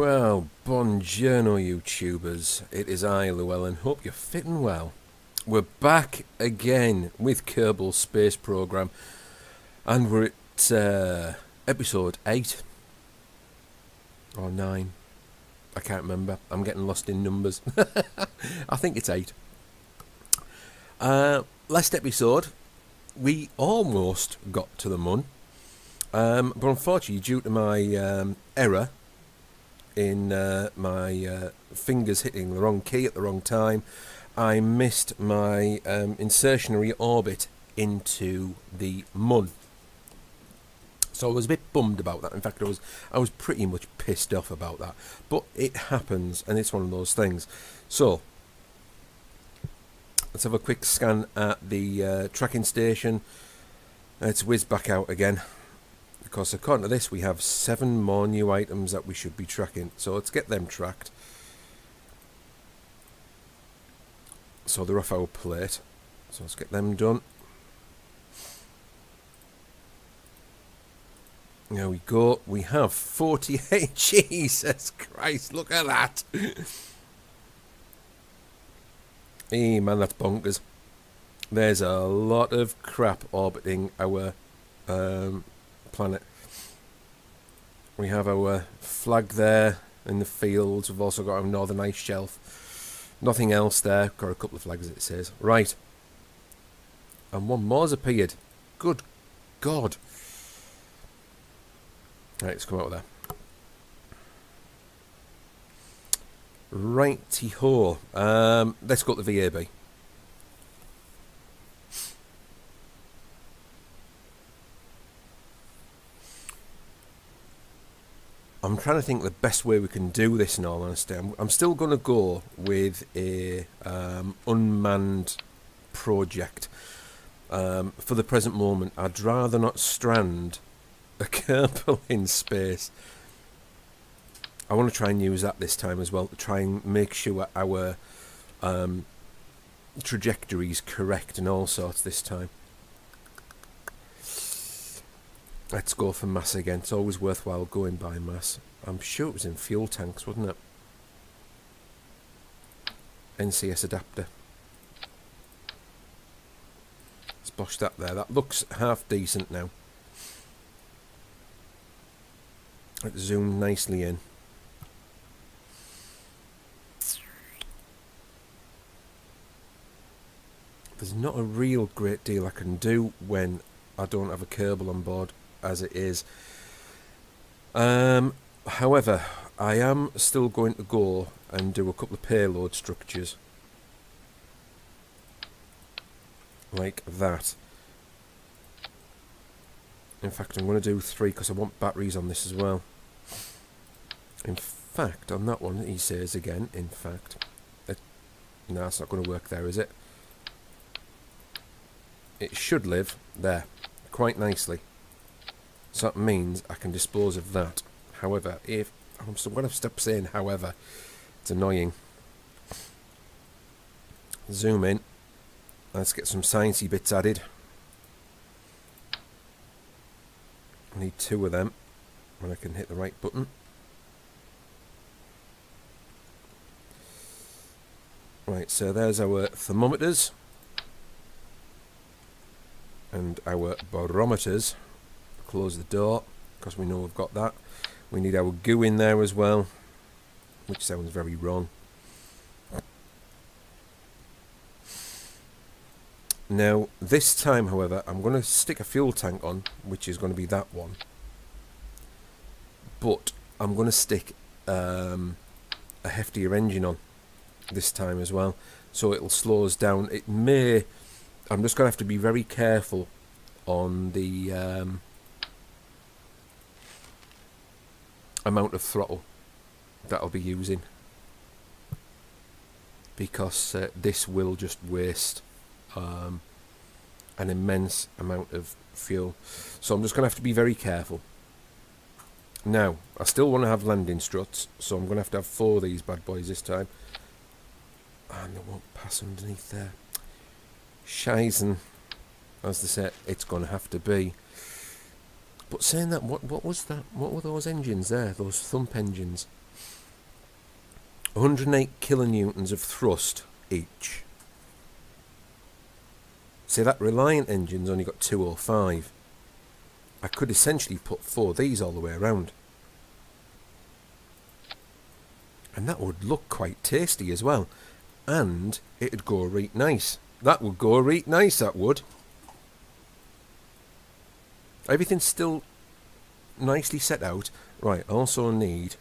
Well, buongiorno YouTubers, it is I, Llewellyn, hope you're fitting well. We're back again with Kerbal Space Program, and we're at episode 8 or 9, I can't remember, I'm getting lost in numbers. I think it's 8. Last episode, we almost got to the Mun, but unfortunately due to my error in my fingers hitting the wrong key at the wrong time, I missed my insertionary orbit into the Mun. So I was a bit bummed about that. In fact, I was pretty much pissed off about that. But it happens, and it's one of those things. So let's have a quick scan at the tracking station. Let's whiz back out again, because according to this we have 7 more new items that we should be tracking. So let's get them tracked. So they're off our plate. So let's get them done. There we go. We have 48. Jesus Christ, look at that. Hey man, that's bonkers. There's a lot of crap orbiting our planet. We have our flag there in the fields. We've also got our northern ice shelf. Nothing else there. Got a couple of flags, it says. Right. And one more's appeared. Good God. Right, let's come out of there. Righty-ho. Let's go to the VAB. I'm trying to think the best way we can do this, in all honesty. I'm still going to go with a unmanned project. For the present moment, I'd rather not strand a Kerbal in space. I want to try and use that this time as well, to try and make sure our trajectory is correct and all sorts this time. Let's go for mass again. It's always worthwhile going by mass. I'm sure it was in fuel tanks, wasn't it? NCS adapter. Let's bosh that there. That looks half decent now. Let's zoom nicely in. There's not a real great deal I can do when I don't have a Kerbal on board as it is. However, I am still going to go and do a couple of payload structures like that. In fact, I'm going to do 3 because I want batteries on this as well. In fact, on that one he says again, in fact, no, it's not going to work there, is it? It should live there quite nicely. So that means I can dispose of that. However, if I'm going to stop saying however, it's annoying. Zoom in. Let's get some sciencey bits added. I need 2 of them when I can hit the right button. Right, so there's our thermometers and our barometers. Close the door because we know we've got that. We need our goo in there as well, which sounds very wrong. Now this time, however, I'm going to stick a fuel tank on, which is going to be that one, but I'm going to stick a heftier engine on this time as well, so it'll slow us down. It may, I'm just going to have to be very careful on the amount of throttle that I'll be using, because this will just waste an immense amount of fuel. So I'm just going to have to be very careful. Now, I still want to have landing struts, so I'm going to have 4 of these bad boys this time. And they won't pass underneath there. Scheisen, as they say, it's going to have to be. But saying that, what was that? What were those engines there? Those thump engines? 108 kilonewtons of thrust each. See, that Reliant engine's only got 205. I could essentially put 4 of these all the way around. And that would look quite tasty as well. And it'd go right nice. That would go right nice, that would. Everything's still nicely set out. Right, I also need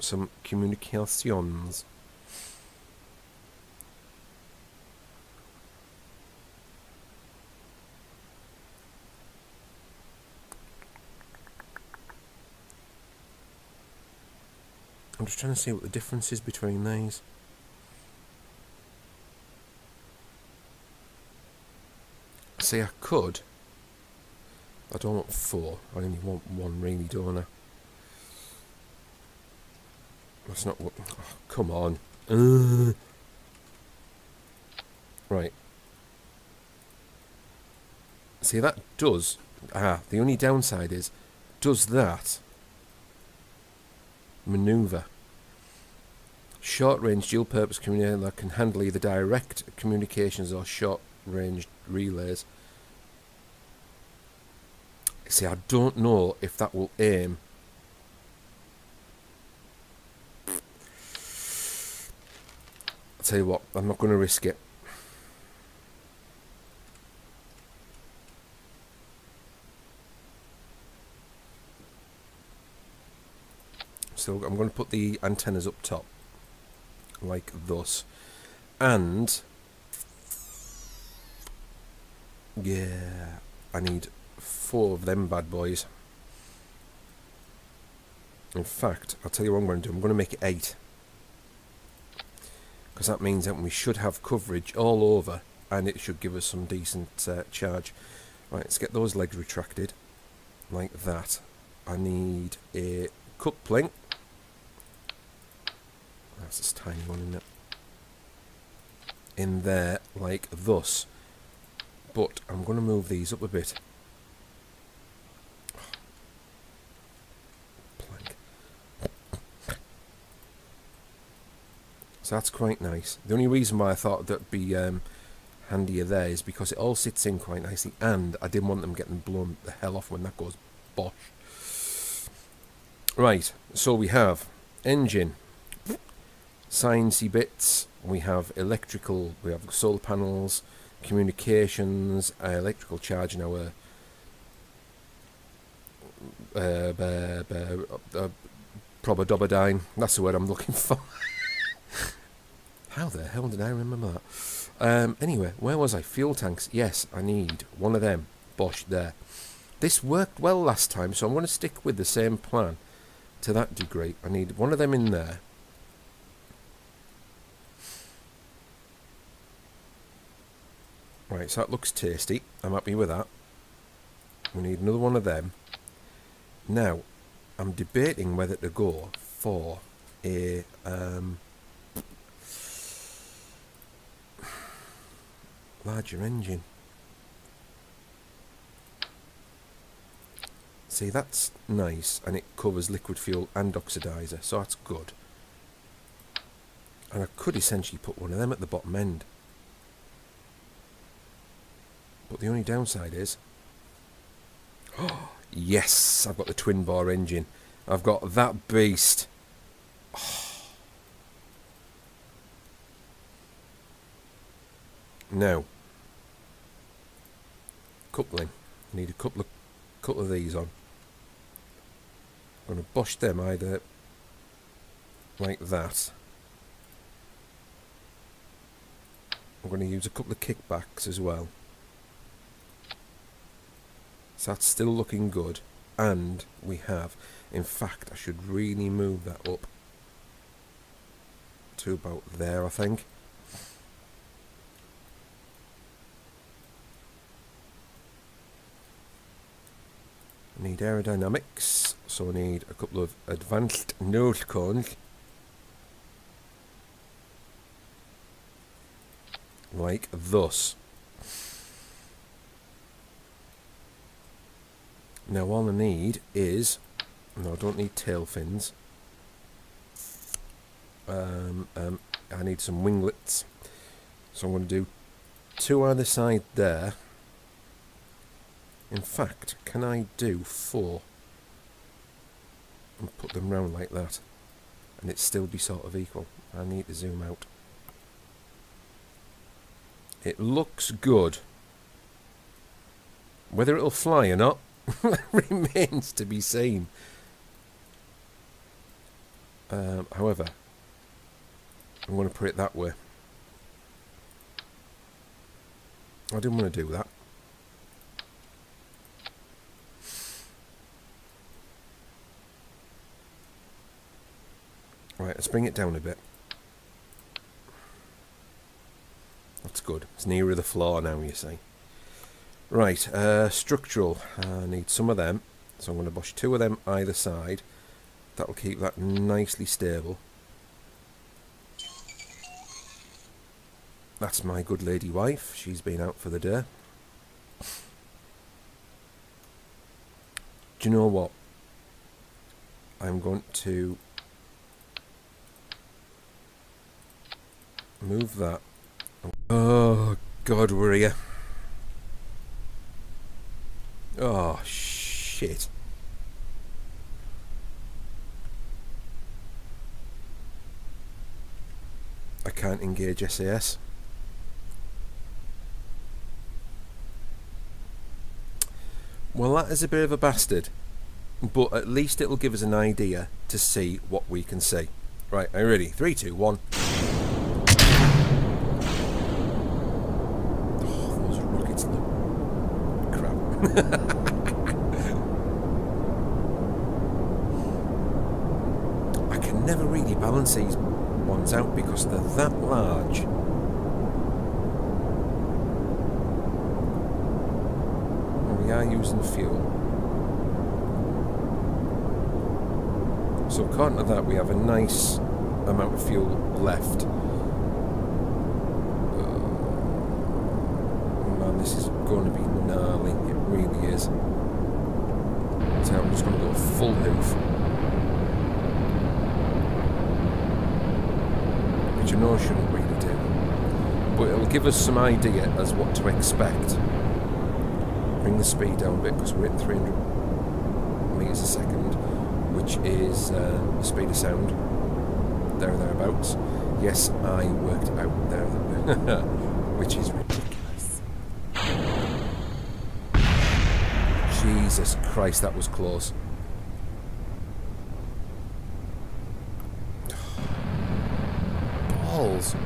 some communications. I'm just trying to see what the difference is between these. See, I could. I don't want 4. I only want 1 really, don't I? That's not what... Oh, come on. Right. See, that does... the only downside is... Does that... Manoeuvre. Short-range dual-purpose communicator that can handle either direct communications or short-range relays. See, I don't know if that will aim. I'll tell you what, I'm not going to risk it. So I'm going to put the antennas up top, like thus. And, yeah, I need 4 of them bad boys. In fact, I'll tell you what I'm going to do. I'm going to make it 8. Because that means that we should have coverage all over, and it should give us some decent charge. Right, let's get those legs retracted, like that. I need a coupling. That's this tiny one, isn't it? In there, like thus. But I'm going to move these up a bit. Plank. So that's quite nice. The only reason why I thought that'd be handier there is because it all sits in quite nicely, and I didn't want them getting blown the hell off when that goes bosh. Right, so we have engine, sciencey bits, we have electrical, we have solar panels, communications, electrical charge in our probodobodine. That's the word I'm looking for. How the hell did I remember that? Anyway, where was I? Fuel tanks. Yes, I need one of them. Bosh, there. This worked well last time, so I'm going to stick with the same plan to that degree. I need one of them in there. Right, so that looks tasty. I'm happy with that. We need another one of them. Now, I'm debating whether to go for a larger engine. See, that's nice, and it covers liquid fuel and oxidizer, so that's good. And I could essentially put one of them at the bottom end. But the only downside is... Oh, yes! I've got the twin bore engine. I've got that beast. Oh. Now, coupling. I need a couple of these on. I'm going to bosh them either like that. I'm going to use a couple of kickbacks as well. So that's still looking good. And we have, in fact, I should really move that up to about there, I think. I need aerodynamics, so I need a couple of advanced nose cones. Like thus. Now all I need is... No, I don't need tail fins. I need some winglets, so I'm going to do 2 either side there. In fact, can I do 4 and put them round like that and it still be sort of equal? I need to zoom out. It looks good. Whether it'll fly or not remains to be seen. However, I'm going to put it that way. I didn't want to do that. Right, let's bring it down a bit. That's good. It's nearer the floor now, you see. Right, structural. I need some of them. So I'm going to bush 2 of them either side. That'll keep that nicely stable. That's my good lady wife. She's been out for the day. Do you know what? I'm going to move that. Oh, God, were you? Oh, shit. I can't engage SAS. Well, that is a bit of a bastard, but at least it'll give us an idea to see what we can see. Right, are you ready? 3, 2, 1. Oh, those rockets look crap. I can never really balance these ones out because they're that large. We are using fuel. So according to that, we have a nice amount of fuel left. Man, this is going to be gnarly. It really is. So I'm just going to go full hoof. Which I know I shouldn't really do. But it'll give us some idea as what to expect. Bring the speed down a bit because we're at 300 meters a second, which is the speed of sound. Thereabouts. Yes, I worked out there, which is ridiculous. Jesus Christ, that was close. Balls.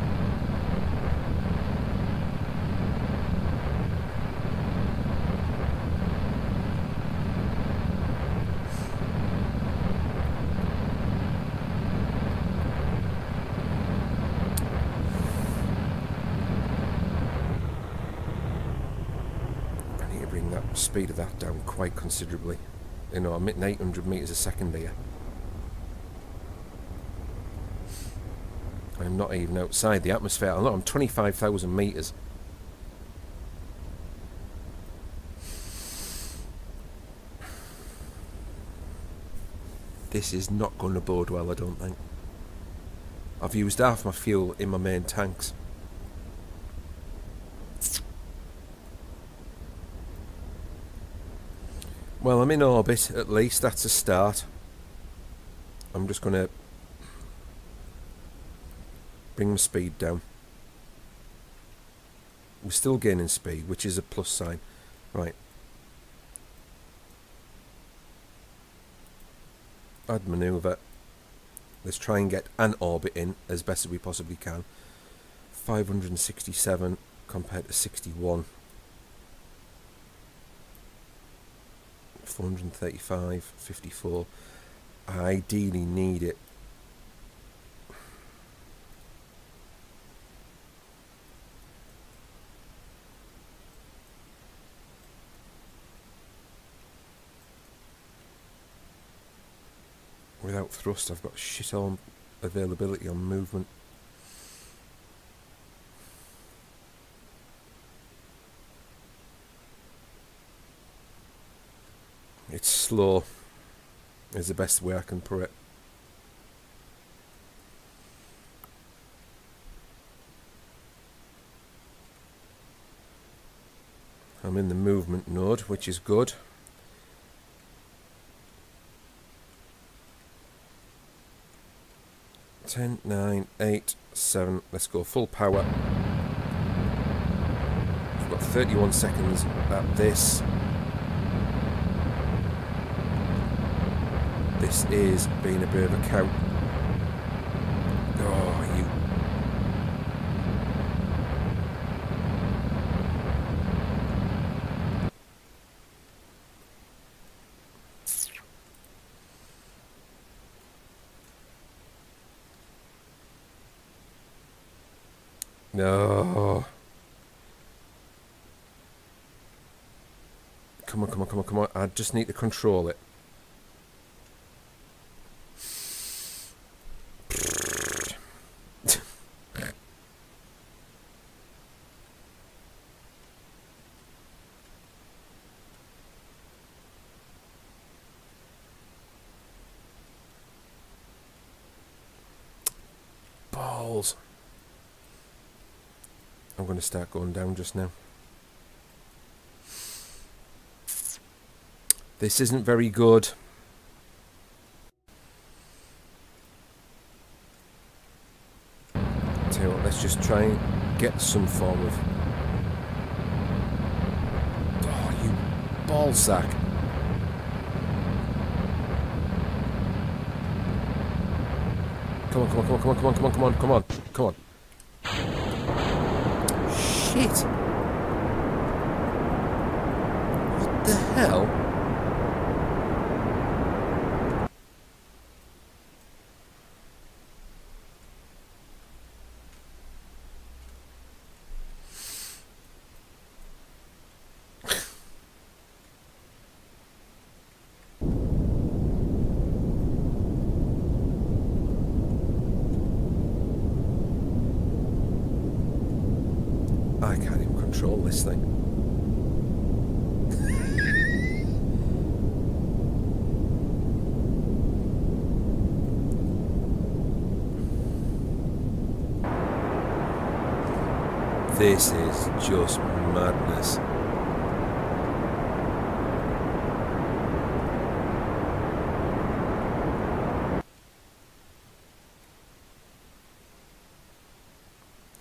Speed of that down quite considerably. You know, I'm hitting 800 meters a second here. I'm not even outside the atmosphere. I know I'm 25,000 meters. This is not going to bode well, I don't think. I've used half my fuel in my main tanks. Well, I'm in orbit, at least. That's a start. I'm just going to bring my speed down. We're still gaining speed, which is a plus sign. Right. Add manoeuvre. Let's try and get an orbit in as best as we possibly can. 567 compared to 61. 435, 54. I ideally need it. Without thrust, I've got shit on availability on movement. It's slow, is the best way I can put it. I'm in the movement node, which is good. Ten, 9, 8, 7. Let's go full power. We've got 31 seconds at this. This is being a bit of a cow. Oh, you. No. Come on, come on, come on, come on. I just need to control it. Balls. I'm going to start going down just now. This isn't very good. Tell you what, let's just try and get some form of... Oh, you ball sack. Come on, come on, come on, come on, come on, come on, come on, come on, come on. Shit! What the hell? I can't even control this thing. This is just madness.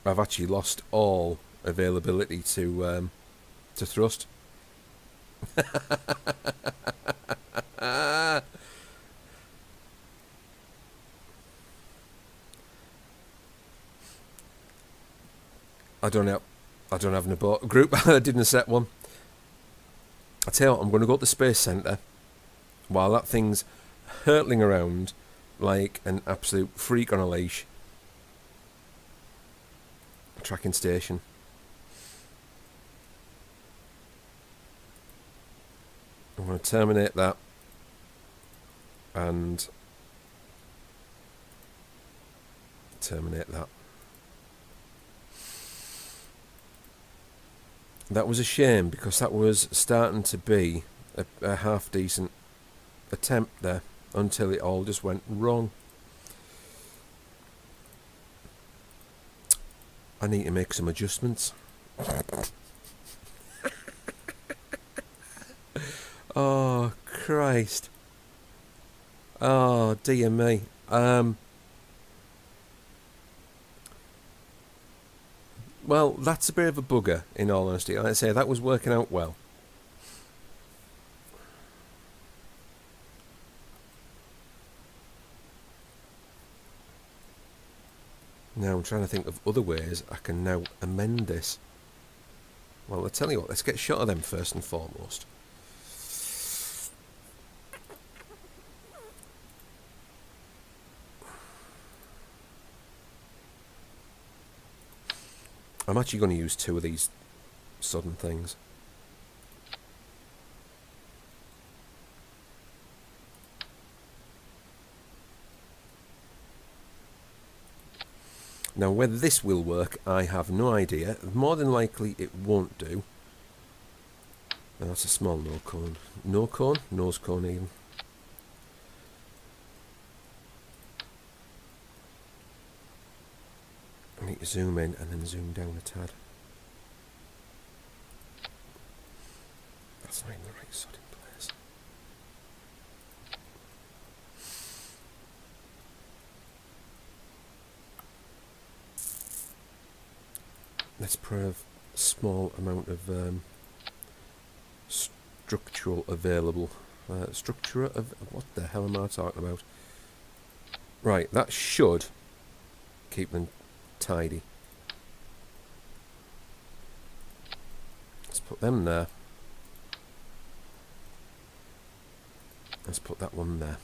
I've actually lost all availability to thrust. I don't have an abort group. I didn't set one. I tell you what, I'm going to go to the space centre while that thing's hurtling around like an absolute freak on a leash. Tracking station. I'm going to terminate that and terminate that. That was a shame because that was starting to be a half decent attempt there until it all just went wrong. I need to make some adjustments. Oh, Christ. Oh, dear me. Well, that's a bit of a bugger, in all honesty. Like I say, that was working out well. Now I'm trying to think of other ways I can now amend this. Well, I'll tell you what, let's get a shot of them first and foremost. I'm actually going to use 2 of these sudden things. Now, whether this will work, I have no idea. More than likely, it won't do. Now, that's a small no cone. No cone? Nose cone, even. I need to zoom in and then zoom down a tad. sodding place. Let's put a small amount of structural available. Structure of... what the hell am I talking about? Right, that should keep them tidy. Let's put them there. Let's put that one there.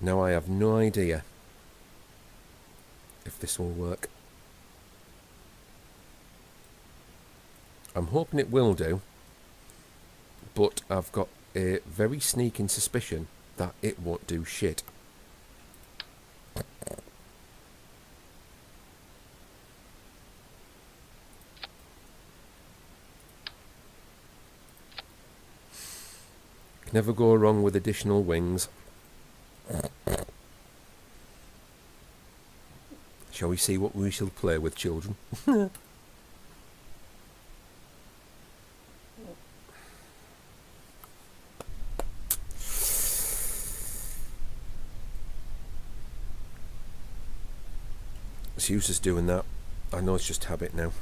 Now I have no idea if this will work. I'm hoping it will do, but I've got a very sneaking suspicion that it won't do shit. Never go wrong with additional wings. Shall we see what we shall play with, children? It's useless doing that. I know it's just habit now.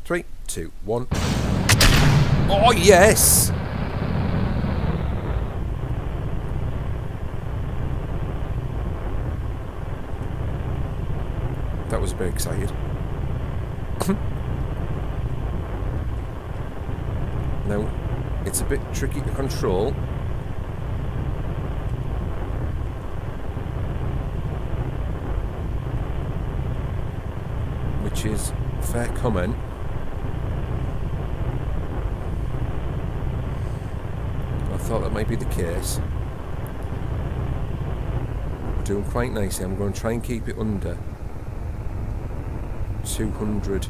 3, 2, 1. Oh yes! That was very excited. Now, it's a bit tricky to control. Which is a fair comment. I thought that might be the case. We're doing quite nicely. I'm going to try and keep it under 200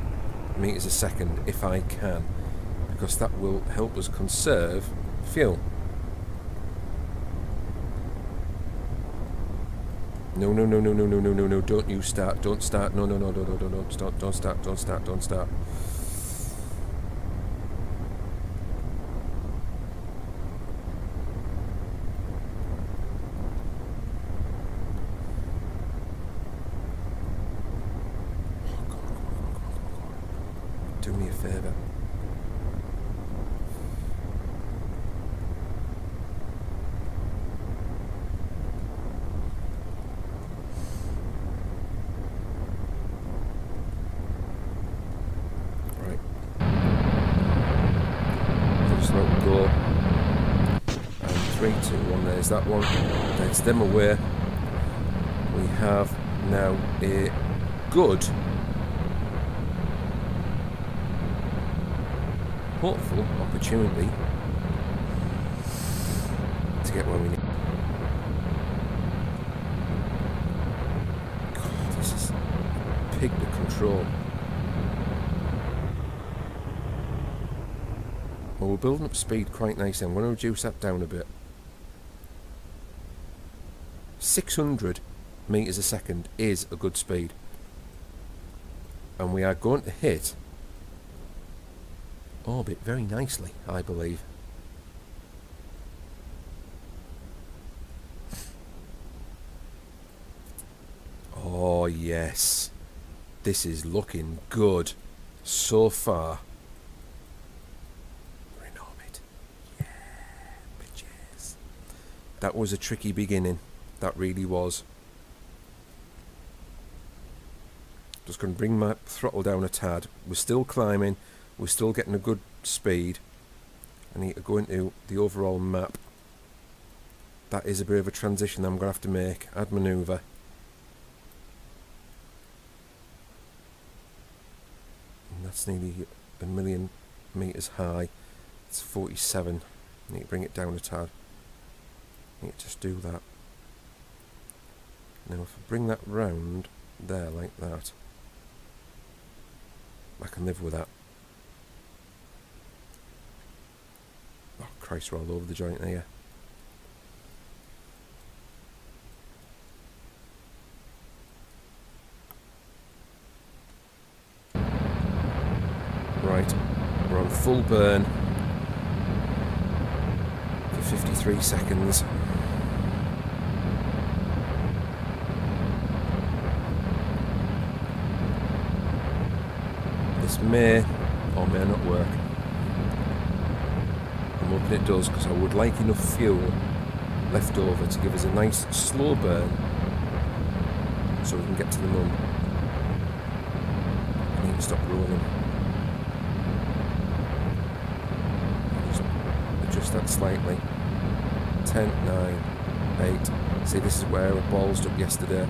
meters a second if I can, because that will help us conserve fuel. No, no, no, no, no, no, no, no, no, don't you start, don't start, no, no, no, no, no, no, don't start, don't start, don't start, don't start. Do me a favour. Right. Just let it go. And 3, 2, 1, there's that one. There's them away. We have now a good, hopeful opportunity to get where we need. God, this is a pig to control. Well, we're building up speed quite nicely. I'm going to reduce that down a bit. 600 meters a second is a good speed. And we are going to hit orbit very nicely, I believe. Oh yes, this is looking good so far. We're in orbit. Yeah, bitches. That was a tricky beginning. That really was. Just going to bring my throttle down a tad. We're still climbing. We're still getting a good speed. I need to go into the overall map. That is a bit of a transition I'm going to have to make. Add manoeuvre. And that's nearly 1,000,000 meters high. It's 47. I need to bring it down a tad. I need to just do that. Now if I bring that round there like that, I can live with that. Oh Christ, we're all over the joint here. Right, we're on full burn. 53 seconds. This may or may not work. I'm hoping it does, because I would like enough fuel left over to give us a nice slow burn so we can get to the moon. I need to stop rolling. Just adjust that slightly. 10, 9, 8. See, this is where I ballsed up yesterday.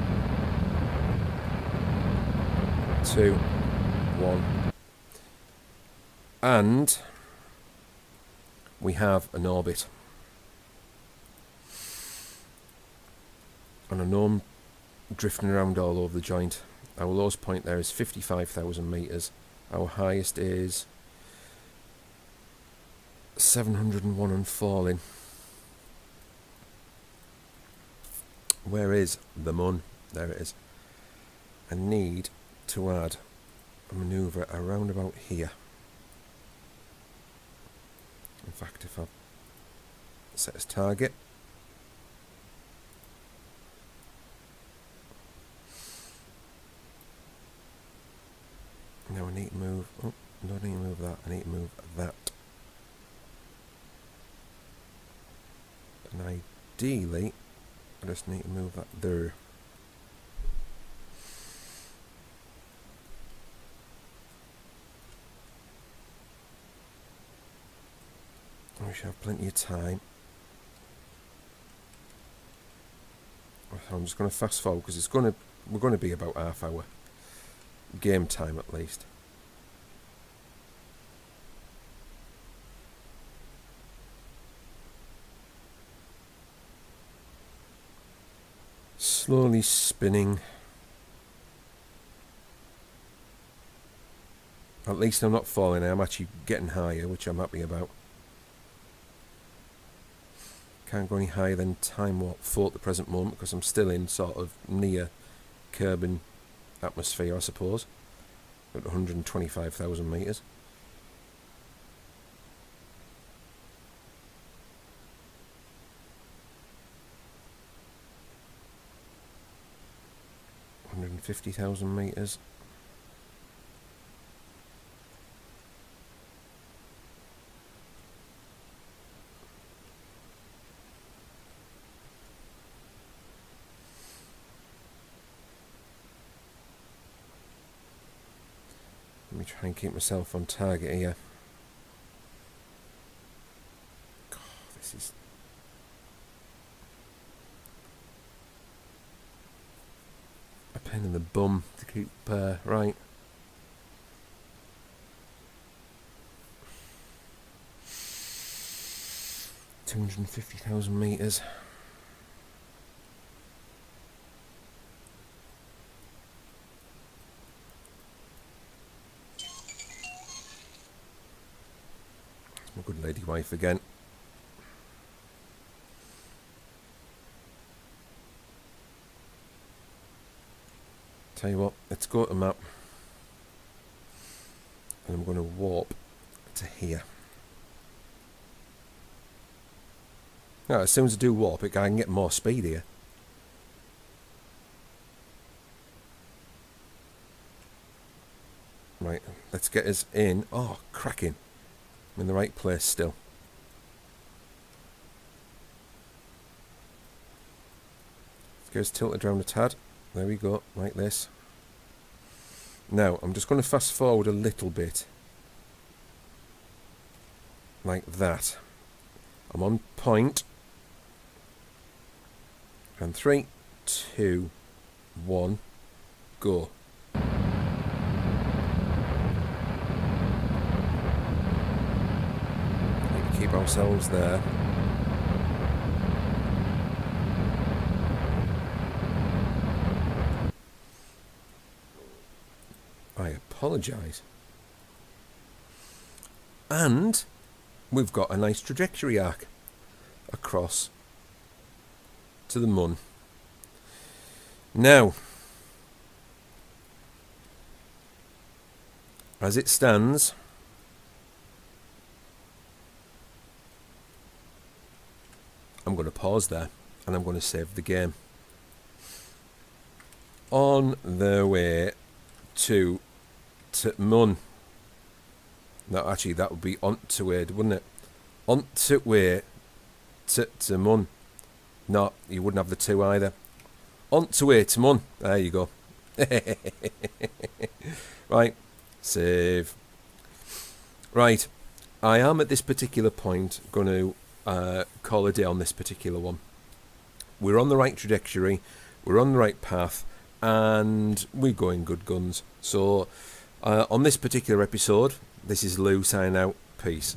2, 1. And we have an orbit. And I know I'm drifting around all over the joint. Our lowest point there is 55,000 metres. Our highest is 701 and falling. Where is the moon? There it is. I need to add a manoeuvre around about here. In fact, if I set as target, now I need to move, oh, no, I need to move that, I need to move that. And ideally, I just need to move that there. We should have plenty of time. I'm just going to fast forward because we're going to be about half hour game time at least. Slowly spinning. At least I'm not falling, I'm actually getting higher, which I'm happy about. Can't go any higher than time warp 4 at the present moment because I'm still in sort of near Kerbal atmosphere, I suppose, at 125,000 metres. $150,000 metres. Let me try and keep myself on target here. God, this is... a pain in the bum to keep right. $250,000 metres. My good lady wife again. Tell you what, let's go to map. And I'm going to warp to here. Now, as soon as I do warp it, I can get more speed here. Right, let's get us in. Oh, cracking. I'm in the right place still. Let's get us tilted around a tad. There we go, like this. Now, I'm just going to fast forward a little bit. Like that. I'm on point. And 3, 2, 1, go. Need to keep ourselves there. I apologise. And we've got a nice trajectory arc across to the moon. Now, as it stands, pause there, and I'm going to save the game. On the way to Mun. No, actually, that would be on to way, wouldn't it? On to way to Mun. No, you wouldn't have the two either. On to way to Mun. There you go. Right, save. Right, I am at this particular point going to call a day on this particular one. We're on the right trajectory, we're on the right path, and we're going good guns. So, on this particular episode, this is Llew signing out. Peace.